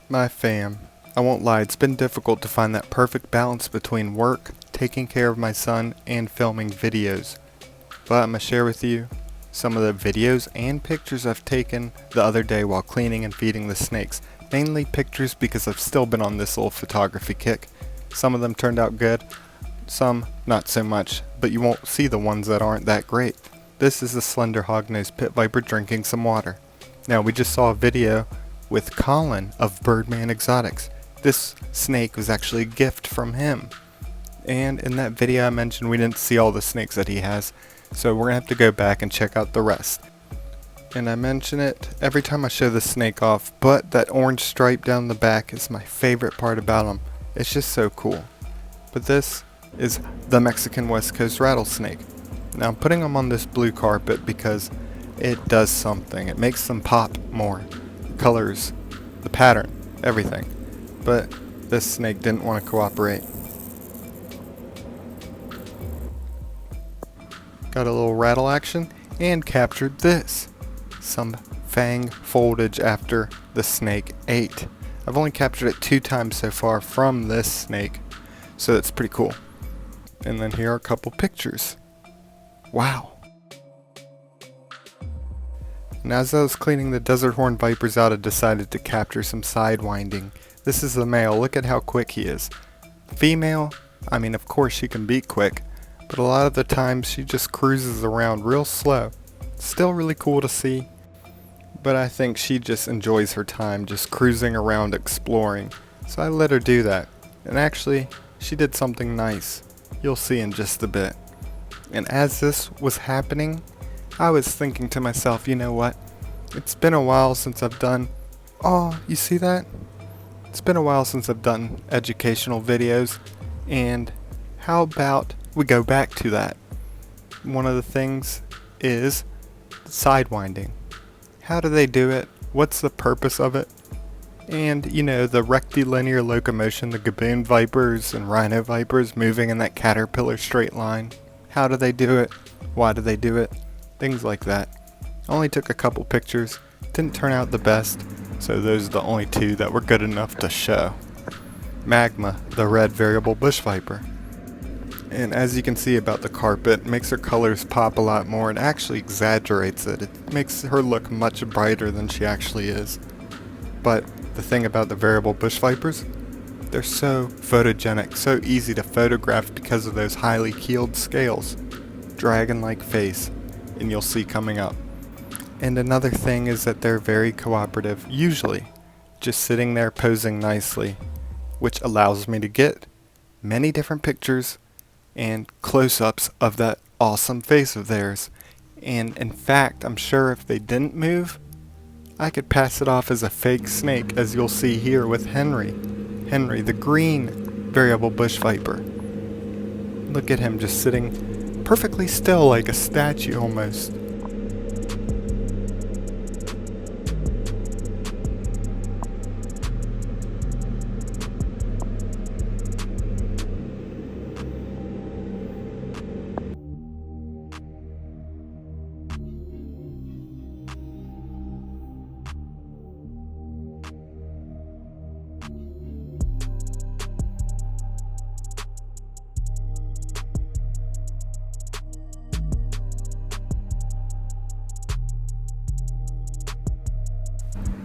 My fam, I won't lie, it's been difficult to find that perfect balance between work, taking care of my son, and filming videos. But I'm going to share with you some of the videos and pictures I've taken the other day while cleaning and feeding the snakes. Mainly pictures because I've still been on this little photography kick. Some of them turned out good, some not so much, but you won't see the ones that aren't that great. This is a slender hognose pit viper drinking some water. Now we just saw a video with Colin of Birdman Exotics. This snake was actually a gift from him. And in that video I mentioned we didn't see all the snakes that he has, so we're gonna have to go back and check out the rest. And I mention it every time I show the snake off, but that orange stripe down the back is my favorite part about him. It's just so cool. But this is the Mexican West Coast rattlesnake. Now I'm putting them on this blue carpet because it does something. It makes them pop more. Colors, the pattern, everything. But this snake didn't want to cooperate. Got a little rattle action and captured this. Some fang foldage after the snake ate. I've only captured it 2 times so far from this snake, so that's pretty cool. And then here are a couple pictures. Wow. And as I was cleaning the desert horn vipers out, I decided to capture some sidewinding. This is the male. Look at how quick he is. Female, I mean, of course she can be quick, but a lot of the times she just cruises around real slow. Still really cool to see, but I think she just enjoys her time just cruising around exploring. So I let her do that. And actually, she did something nice. You'll see in just a bit. And as this was happening, I was thinking to myself, you know what? It's been a while since I've done... Oh, you see that? It's been a while since I've done educational videos, and how about we go back to that? One of the things is sidewinding. How do they do it? What's the purpose of it? And, you know, the rectilinear locomotion, the gaboon vipers and rhino vipers moving in that caterpillar straight line. How do they do it? Why do they do it? Things like that. Only took a couple pictures, didn't turn out the best, so those are the only 2 that were good enough to show. Magma, the red variable bush viper. And as you can see about the carpet, it makes her colors pop a lot more and actually exaggerates it. It makes her look much brighter than she actually is. But the thing about the variable bush vipers, they're so photogenic, so easy to photograph because of those highly keeled scales. Dragon-like face, and you'll see coming up. And another thing is that they're very cooperative, usually just sitting there posing nicely, which allows me to get many different pictures and close-ups of that awesome face of theirs. And in fact, I'm sure if they didn't move, I could pass it off as a fake snake, as you'll see here with Henry. Henry, the green variable bush viper. Look at him just sitting perfectly still like a statue almost.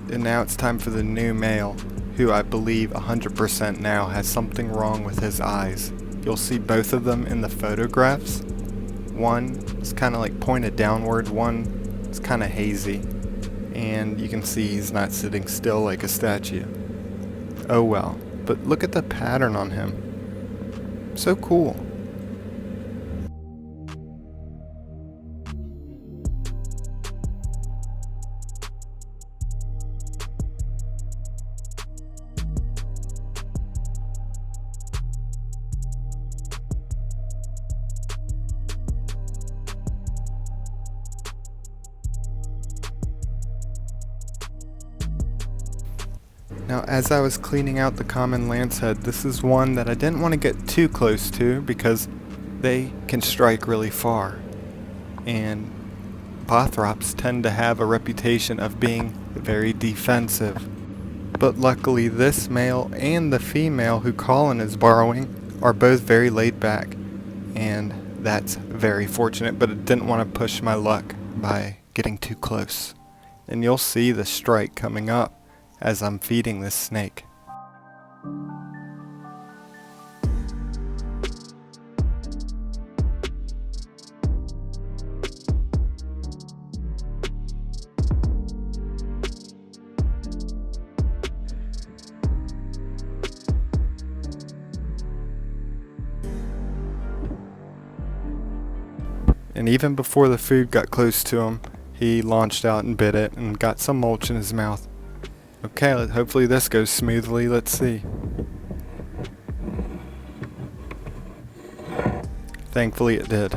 And now it's time for the new male, who I believe 100% now has something wrong with his eyes. You'll see both of them in the photographs. One is kind of like pointed downward, one is kind of hazy. And you can see he's not sitting still like a statue. Oh well, but look at the pattern on him. So cool. Now, as I was cleaning out the common lancehead, this is one that I didn't want to get too close to because they can strike really far. And Bothrops tend to have a reputation of being very defensive. But luckily this male and the female who Colin is borrowing are both very laid back, and that's very fortunate, but it didn't want to push my luck by getting too close. And you'll see the strike coming up as I'm feeding this snake. And even before the food got close to him, he launched out and bit it and got some mulch in his mouth. Okay, hopefully this goes smoothly. Let's see. Thankfully it did.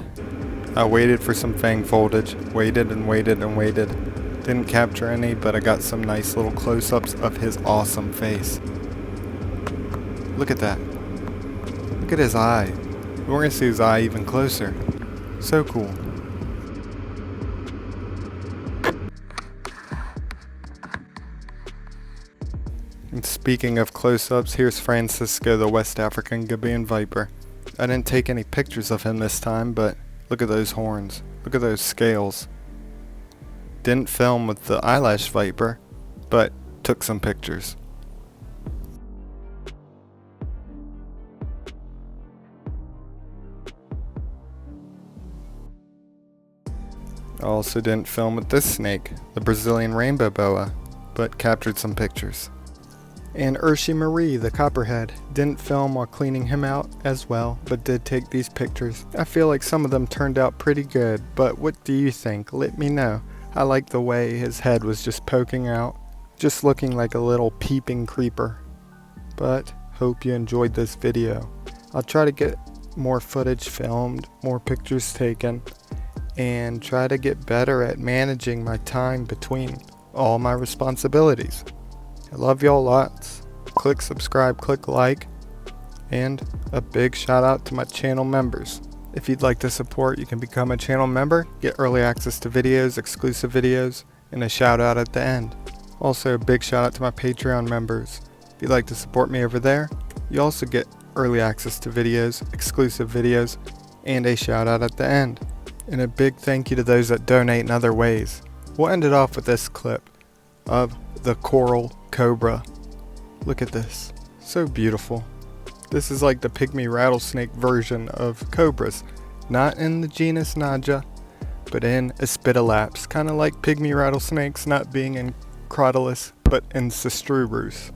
I waited for some fang foldage, waited and waited and waited. Didn't capture any, but I got some nice little close-ups of his awesome face. Look at that. Look at his eye. We're going to see his eye even closer. So cool. And speaking of close-ups, here's Francisco, the West African Gabion Viper. I didn't take any pictures of him this time, but look at those horns. Look at those scales. Didn't film with the eyelash viper, but took some pictures. I also didn't film with this snake, the Brazilian rainbow boa, but captured some pictures. And Urshi Marie, the copperhead, didn't film while cleaning him out as well, but did take these pictures. I feel like some of them turned out pretty good, but what do you think? Let me know. I like the way his head was just poking out, just looking like a little peeping creeper. But hope you enjoyed this video. I'll try to get more footage filmed, more pictures taken, and try to get better at managing my time between all my responsibilities. I love y'all lots. Click subscribe, click like, and a big shout out to my channel members. If you'd like to support, you can become a channel member, get early access to videos, exclusive videos, and a shout out at the end. Also, a big shout out to my Patreon members. If you'd like to support me over there, you also get early access to videos, exclusive videos, and a shout out at the end. And a big thank you to those that donate in other ways. We'll end it off with this clip of the coral cobra. Look at this. So beautiful. This is like the pygmy rattlesnake version of cobras. Not in the genus Naja, but in Aspidolaps. Kind of like pygmy rattlesnakes not being in Crotalus, but in Cestrurus.